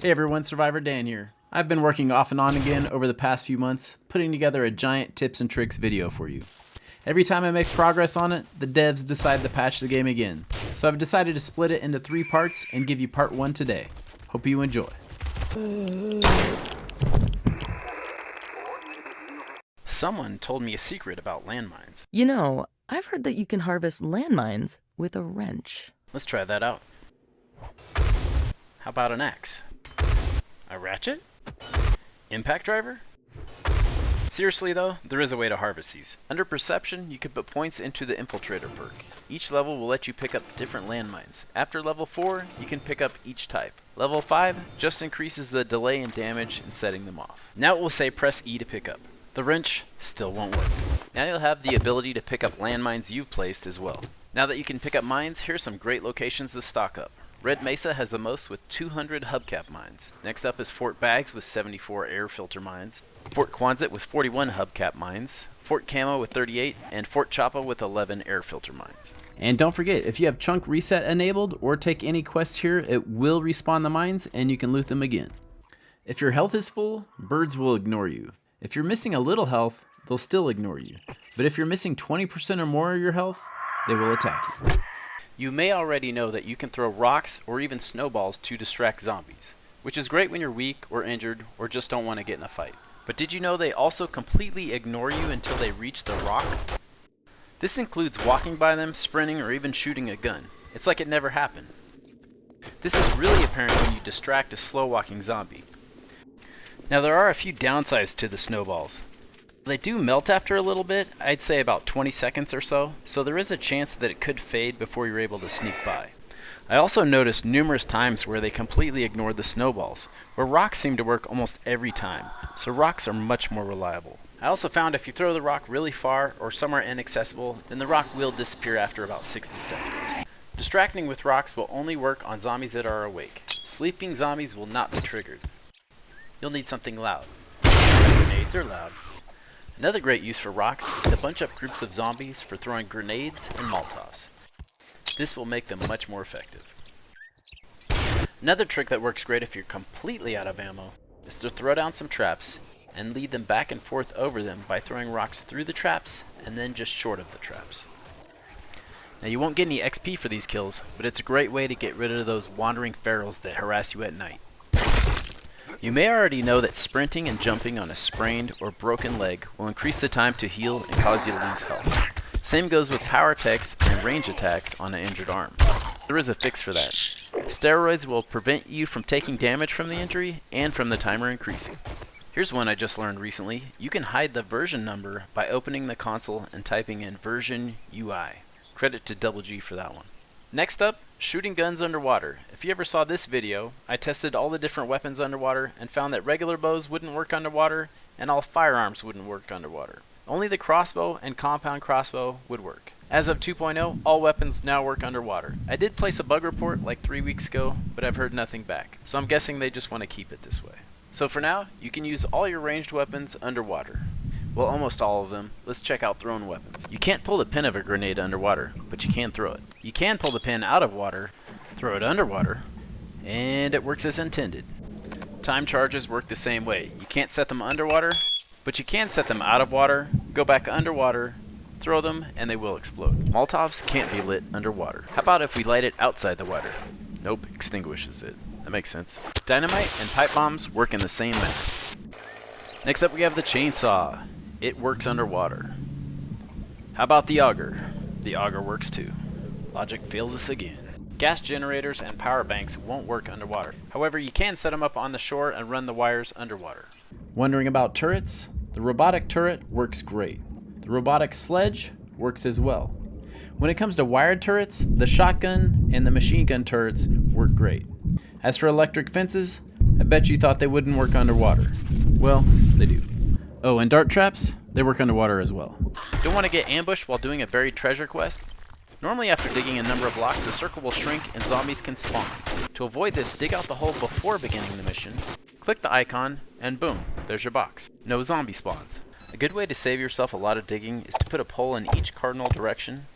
Hey everyone, Survivor Dan here. I've been working off and on again over the past few months, putting together a giant tips and tricks video for you. Every time I make progress on it, the devs decide to patch the game again. So I've decided to split it into 3 parts and give you part 1 today. Hope you enjoy. Someone told me a secret about landmines. You know, I've heard that you can harvest landmines with a wrench. Let's try that out. How about an axe? A ratchet? Impact driver? Seriously though, there is a way to harvest these. Under perception, you can put points into the Infiltrator perk. Each level will let you pick up different landmines. After level 4, you can pick up each type. Level 5 just increases the delay in damage in setting them off. Now it will say press E to pick up. The wrench still won't work. Now you'll have the ability to pick up landmines you've placed as well. Now that you can pick up mines, here's some great locations to stock up. Red Mesa has the most with 200 hubcap mines. Next up is Fort Bags with 74 air filter mines. Fort Quonset with 41 hubcap mines. Fort Camo with 38, and Fort Chapa with 11 air filter mines. And don't forget, if you have chunk reset enabled or take any quests here, it will respawn the mines and you can loot them again. If your health is full, birds will ignore you. If you're missing a little health, they'll still ignore you. But if you're missing 20% or more of your health, they will attack you. You may already know that you can throw rocks or even snowballs to distract zombies, which is great when you're weak or injured or just don't want to get in a fight. But did you know they also completely ignore you until they reach the rock? This includes walking by them, sprinting, or even shooting a gun. It's like it never happened. This is really apparent when you distract a slow-walking zombie. Now there are a few downsides to the snowballs. They do melt after a little bit, I'd say about 20 seconds or so there is a chance that it could fade before you're able to sneak by. I also noticed numerous times where they completely ignored the snowballs, where rocks seem to work almost every time, so rocks are much more reliable. I also found if you throw the rock really far or somewhere inaccessible, then the rock will disappear after about 60 seconds. Distracting with rocks will only work on zombies that are awake. Sleeping zombies will not be triggered. You'll need something loud. Grenades are loud. Another great use for rocks is to bunch up groups of zombies for throwing grenades and Molotovs. This will make them much more effective. Another trick that works great if you're completely out of ammo is to throw down some traps and lead them back and forth over them by throwing rocks through the traps and then just short of the traps. Now you won't get any XP for these kills, but it's a great way to get rid of those wandering ferals that harass you at night. You may already know that sprinting and jumping on a sprained or broken leg will increase the time to heal and cause you to lose health. Same goes with power attacks and range attacks on an injured arm. There is a fix for that. Steroids will prevent you from taking damage from the injury and from the timer increasing. Here's one I just learned recently. You can hide the version number by opening the console and typing in version UI. Credit to Double G for that one. Next up, shooting guns underwater. If you ever saw this video, I tested all the different weapons underwater and found that regular bows wouldn't work underwater and all firearms wouldn't work underwater. Only the crossbow and compound crossbow would work. As of 2.0, all weapons now work underwater. I did place a bug report like 3 weeks ago, but I've heard nothing back. So I'm guessing they just want to keep it this way. So for now, you can use all your ranged weapons underwater. Well, almost all of them. Let's check out thrown weapons. You can't pull the pin of a grenade underwater, but you can throw it. You can pull the pin out of water, throw it underwater, and it works as intended. Time charges work the same way. You can't set them underwater, but you can set them out of water, go back underwater, throw them, and they will explode. Molotovs can't be lit underwater. How about if we light it outside the water? Nope, extinguishes it. That makes sense. Dynamite and pipe bombs work in the same manner. Next up we have the chainsaw. It works underwater. How about the auger? The auger works too. Logic fails us again. Gas generators and power banks won't work underwater. However, you can set them up on the shore and run the wires underwater. Wondering about turrets? The robotic turret works great. The robotic sledge works as well. When it comes to wired turrets, the shotgun and the machine gun turrets work great. As for electric fences, I bet you thought they wouldn't work underwater. Well, they do. Oh, and dart traps? They work underwater as well. Don't want to get ambushed while doing a buried treasure quest? Normally after digging a number of blocks, the circle will shrink and zombies can spawn. To avoid this, dig out the hole before beginning the mission, click the icon, and boom, there's your box. No zombie spawns. A good way to save yourself a lot of digging is to put a pole in each cardinal direction,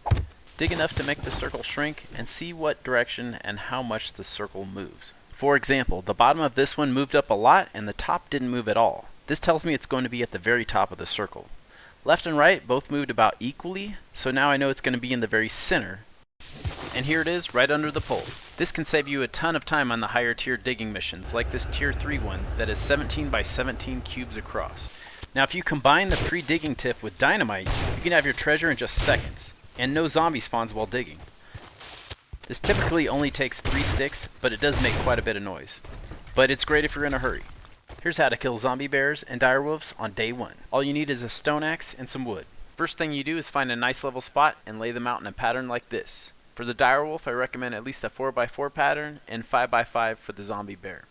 dig enough to make the circle shrink, and see what direction and how much the circle moves. For example, the bottom of this one moved up a lot and the top didn't move at all. This tells me it's going to be at the very top of the circle. Left and right both moved about equally, so now I know it's going to be in the very center. And here it is, right under the pole. This can save you a ton of time on the higher tier digging missions, like this tier 3 one that is 17 by 17 cubes across. Now if you combine the pre-digging tip with dynamite, you can have your treasure in just seconds, and no zombie spawns while digging. This typically only takes 3 sticks, but it does make quite a bit of noise. But it's great if you're in a hurry. Here's how to kill zombie bears and direwolves on day 1. All you need is a stone axe and some wood. First thing you do is find a nice level spot and lay them out in a pattern like this. For the direwolf, I recommend at least a 4x4 pattern and 5x5 for the zombie bear.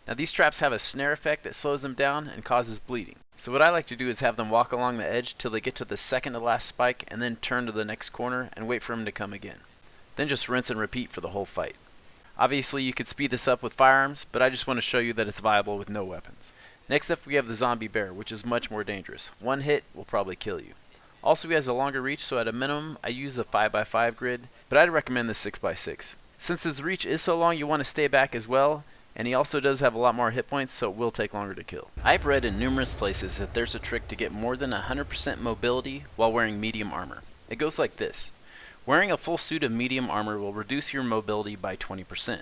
Now these traps have a snare effect that slows them down and causes bleeding. So what I like to do is have them walk along the edge till they get to the second to last spike and then turn to the next corner and wait for them to come again. Then just rinse and repeat for the whole fight. Obviously you could speed this up with firearms, but I just want to show you that it's viable with no weapons. Next up we have the zombie bear, which is much more dangerous. One hit will probably kill you. Also he has a longer reach, so at a minimum I use a 5x5 grid, but I'd recommend the 6x6. Since his reach is so long, you want to stay back as well, and he also does have a lot more hit points, so it will take longer to kill. I've read in numerous places that there's a trick to get more than 100% mobility while wearing medium armor. It goes like this. Wearing a full suit of medium armor will reduce your mobility by 20%.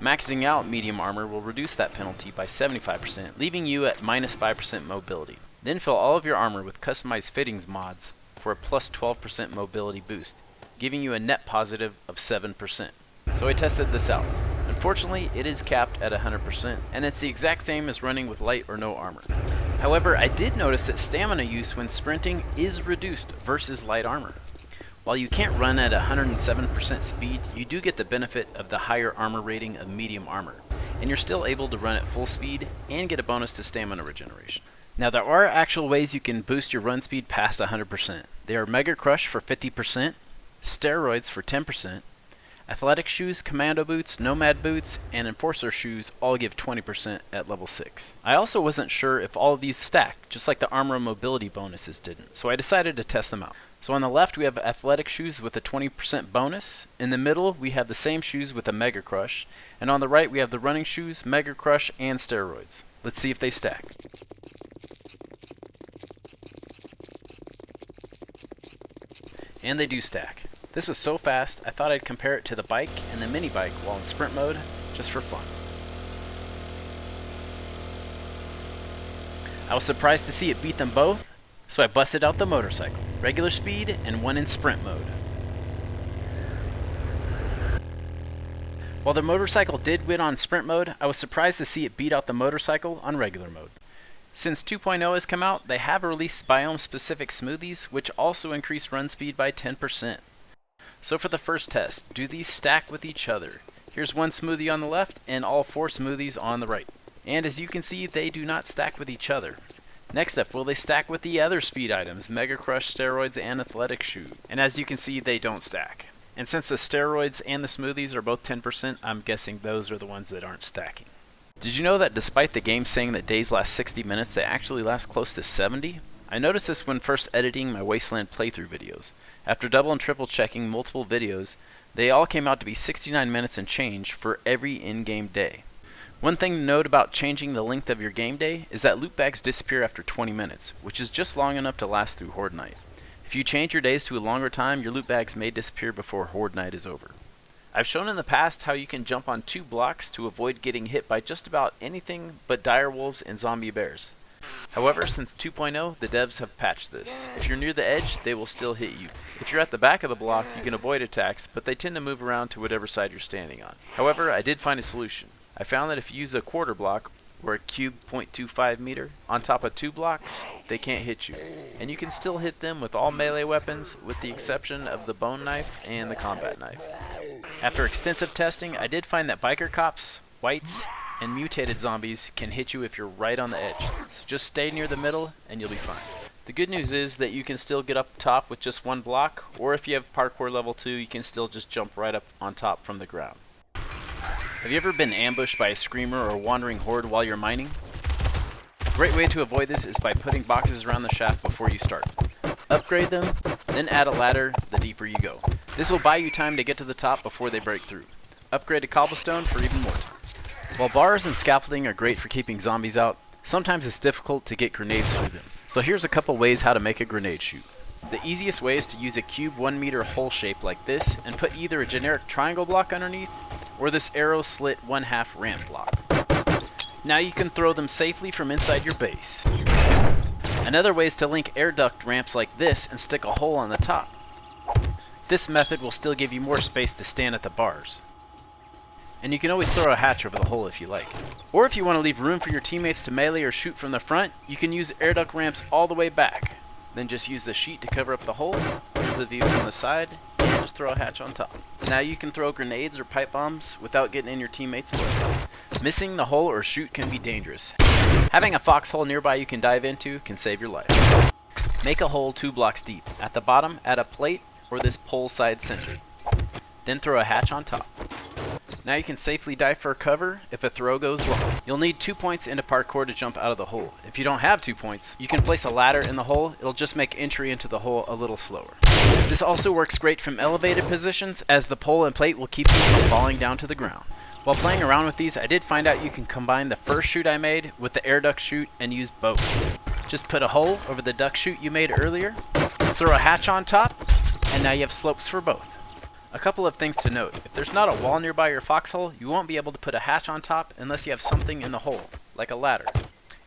Maxing out medium armor will reduce that penalty by 75%, leaving you at minus 5% mobility. Then fill all of your armor with customized fittings mods for a plus 12% mobility boost, giving you a net positive of 7%. So I tested this out. Unfortunately, it is capped at 100%, and it's the exact same as running with light or no armor. However, I did notice that stamina use when sprinting is reduced versus light armor. While you can't run at 107% speed, you do get the benefit of the higher armor rating of medium armor, and you're still able to run at full speed and get a bonus to stamina regeneration. Now there are actual ways you can boost your run speed past 100%. They are Mega Crush for 50%, Steroids for 10%, Athletic Shoes, Commando Boots, Nomad Boots, and Enforcer Shoes all give 20% at level 6. I also wasn't sure if all of these stack, just like the armor mobility bonuses didn't, so I decided to test them out. So on the left we have Athletic Shoes with a 20% bonus, in the middle we have the same shoes with a Mega Crush, and on the right we have the running shoes, Mega Crush, and Steroids. Let's see if they stack. And they do stack. This was so fast, I thought I'd compare it to the bike and the Minibike while in sprint mode, just for fun. I was surprised to see it beat them both, so I busted out the motorcycle, regular speed and one in sprint mode. While the motorcycle did win on sprint mode, I was surprised to see it beat out the motorcycle on regular mode. Since 2.0 has come out, they have released biome-specific smoothies, which also increase run speed by 10%. So for the first test, do these stack with each other? Here's one smoothie on the left and all 4 smoothies on the right. And as you can see, they do not stack with each other. Next up, will they stack with the other speed items, Mega Crush, Steroids, and Athletic Shoe? And as you can see, they don't stack. And since the Steroids and the smoothies are both 10%, I'm guessing those are the ones that aren't stacking. Did you know that despite the game saying that days last 60 minutes, they actually last close to 70? I noticed this when first editing my Wasteland playthrough videos. After double and triple checking multiple videos, they all came out to be 69 minutes and change for every in-game day. One thing to note about changing the length of your game day is that loot bags disappear after 20 minutes, which is just long enough to last through Horde Night. If you change your days to a longer time, your loot bags may disappear before Horde Night is over. I've shown in the past how you can jump on 2 blocks to avoid getting hit by just about anything but direwolves and zombie bears. However, since 2.0, the devs have patched this. If you're near the edge, they will still hit you. If you're at the back of the block, you can avoid attacks, but they tend to move around to whatever side you're standing on. However, I did find a solution. I found that if you use a quarter block, or a cube 0.25 meter, on top of 2 blocks, they can't hit you. And you can still hit them with all melee weapons, with the exception of the bone knife and the combat knife. After extensive testing, I did find that biker cops, whites, and mutated zombies can hit you if you're right on the edge. So just stay near the middle and you'll be fine. The good news is that you can still get up top with just 1 block, or if you have parkour level 2, you can still just jump right up on top from the ground. Have you ever been ambushed by a screamer or wandering horde while you're mining? A great way to avoid this is by putting boxes around the shaft before you start. Upgrade them, then add a ladder the deeper you go. This will buy you time to get to the top before they break through. Upgrade to cobblestone for even more time. While bars and scaffolding are great for keeping zombies out, sometimes it's difficult to get grenades through them. So here's a couple ways how to make a grenade chute. The easiest way is to use a cube 1 meter hole shape like this and put either a generic triangle block underneath or this arrow slit 1/2 ramp block. Now you can throw them safely from inside your base. Another way is to link air duct ramps like this and stick a hole on the top. This method will still give you more space to stand at the bars. And you can always throw a hatch over the hole if you like. Or if you want to leave room for your teammates to melee or shoot from the front, you can use air duct ramps all the way back. Then just use the sheet to cover up the hole. Here's the view from the side, and just throw a hatch on top. Now you can throw grenades or pipe bombs without getting in your teammates' way. Missing the hole or chute can be dangerous. Having a foxhole nearby you can dive into can save your life. Make a hole 2 blocks deep. At the bottom, add a plate or this pole side centered. Then throw a hatch on top. Now you can safely dive for cover if a throw goes wrong. You'll need 2 points into parkour to jump out of the hole. If you don't have 2 points, you can place a ladder in the hole. It'll just make entry into the hole a little slower. This also works great from elevated positions, as the pole and plate will keep you from falling down to the ground. While playing around with these, I did find out you can combine the first chute I made with the air duct chute and use both. Just put a hole over the duct chute you made earlier, throw a hatch on top, and now you have slopes for both. A couple of things to note. If there's not a wall nearby your foxhole, you won't be able to put a hatch on top unless you have something in the hole, like a ladder.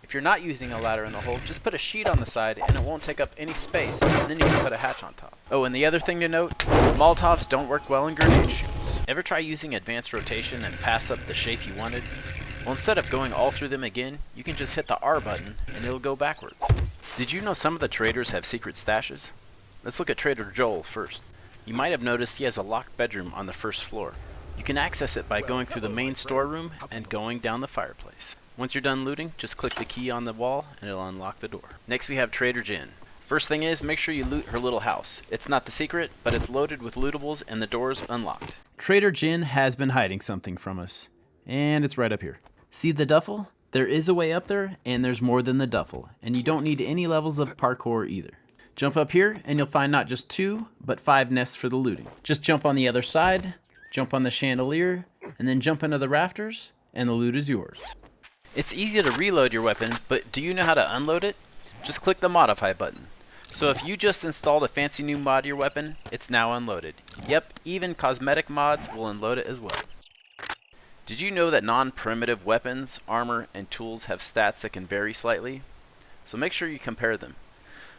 If you're not using a ladder in the hole, just put a sheet on the side and it won't take up any space, and then you can put a hatch on top. Oh, and the other thing to note, Molotovs don't work well in grenade chutes. Ever try using advanced rotation and pass up the shape you wanted? Well, instead of going all through them again, you can just hit the R button and it'll go backwards. Did you know some of the traders have secret stashes? Let's look at Trader Joel first. You might have noticed he has a locked bedroom on the first floor. You can access it by going through the main storeroom and going down the fireplace. Once you're done looting, just click the key on the wall and it'll unlock the door. Next we have Trader Jen. First thing is, make sure you loot her little house. It's not the secret, but it's loaded with lootables and the door's unlocked. Trader Jen has been hiding something from us, and it's right up here. See the duffel? There is a way up there, and there's more than the duffel, and you don't need any levels of parkour either. Jump up here, and you'll find not just 2, but 5 nests for the looting. Just jump on the other side, jump on the chandelier, and then jump into the rafters, and the loot is yours. It's easy to reload your weapon, but do you know how to unload it? Just click the Modify button. So if you just installed a fancy new mod to your weapon, it's now unloaded. Yep, even cosmetic mods will unload it as well. Did you know that non-primitive weapons, armor, and tools have stats that can vary slightly? So make sure you compare them.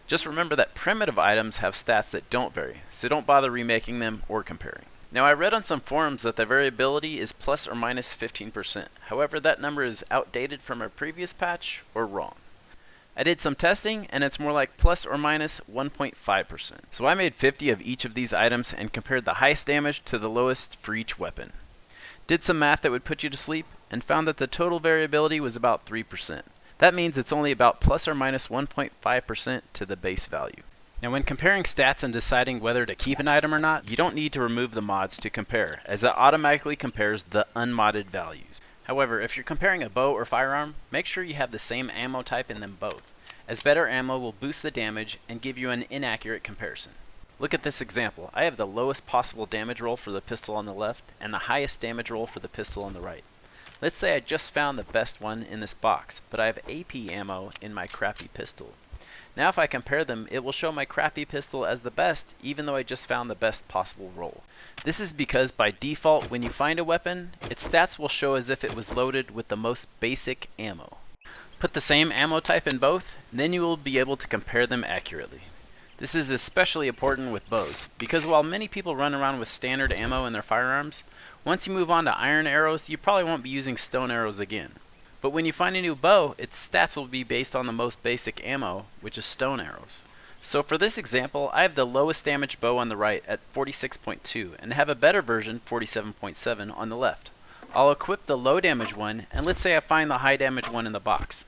Just remember that primitive items have stats that don't vary, so don't bother remaking them or comparing. Now I read on some forums that the variability is plus or minus 15%. However, that number is outdated from a previous patch or wrong. I did some testing and it's more like plus or minus 1.5%. So I made 50 of each of these items and compared the highest damage to the lowest for each weapon. Did some math that would put you to sleep and found that the total variability was about 3%. That means it's only about plus or minus 1.5% to the base value. Now when comparing stats and deciding whether to keep an item or not, you don't need to remove the mods to compare, as it automatically compares the unmodded values. However, if you're comparing a bow or firearm, make sure you have the same ammo type in them both, as better ammo will boost the damage and give you an inaccurate comparison. Look at this example. I have the lowest possible damage roll for the pistol on the left and the highest damage roll for the pistol on the right. Let's say I just found the best one in this box, but I have AP ammo in my crappy pistol. Now if I compare them, it will show my crappy pistol as the best, even though I just found the best possible roll. This is because by default, when you find a weapon, its stats will show as if it was loaded with the most basic ammo. Put the same ammo type in both, then you will be able to compare them accurately. This is especially important with bows, because while many people run around with standard ammo in their firearms, once you move on to iron arrows, you probably won't be using stone arrows again. But when you find a new bow, its stats will be based on the most basic ammo, which is stone arrows. So for this example, I have the lowest damage bow on the right at 46.2 and have a better version, 47.7, on the left. I'll equip the low damage one, and let's say I find the high damage one in the box.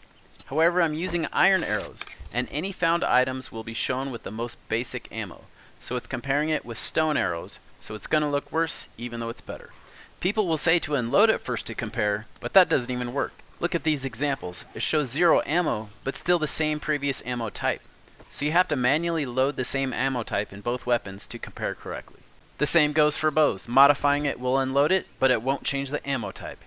However, I'm using iron arrows, and any found items will be shown with the most basic ammo. So it's comparing it with stone arrows, so it's going to look worse even though it's better. People will say to unload it first to compare, but that doesn't even work. Look at these examples. It shows 0 ammo, but still the same previous ammo type. So you have to manually load the same ammo type in both weapons to compare correctly. The same goes for bows. Modifying it will unload it, but it won't change the ammo type.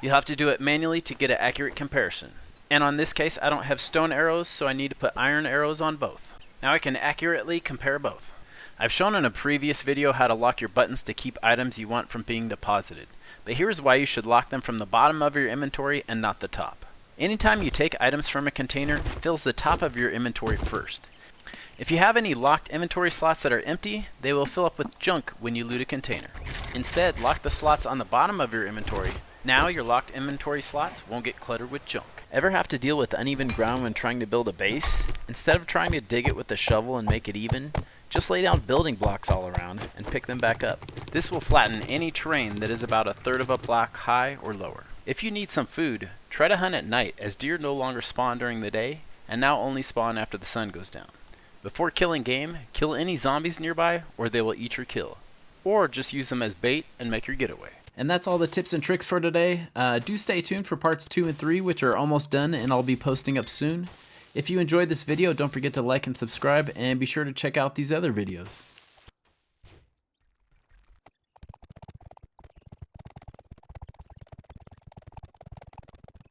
You'll have to do it manually to get an accurate comparison. And on this case, I don't have stone arrows, so I need to put iron arrows on both. Now I can accurately compare both. I've shown in a previous video how to lock your buttons to keep items you want from being deposited, but here's why you should lock them from the bottom of your inventory and not the top. Anytime you take items from a container, it fills the top of your inventory first. If you have any locked inventory slots that are empty, they will fill up with junk when you loot a container. Instead, lock the slots on the bottom of your inventory. Now your locked inventory slots won't get cluttered with junk. Ever have to deal with uneven ground when trying to build a base? Instead of trying to dig it with a shovel and make it even, just lay down building blocks all around and pick them back up. This will flatten any terrain that is about 1/3 of a block high or lower. If you need some food, try to hunt at night, as deer no longer spawn during the day and now only spawn after the sun goes down. Before killing game, kill any zombies nearby or they will eat your kill. Or just use them as bait and make your getaway. And that's all the tips and tricks for today. Do stay tuned for parts 2 and 3, which are almost done and I'll be posting up soon. If you enjoyed this video, don't forget to like and subscribe, and be sure to check out these other videos.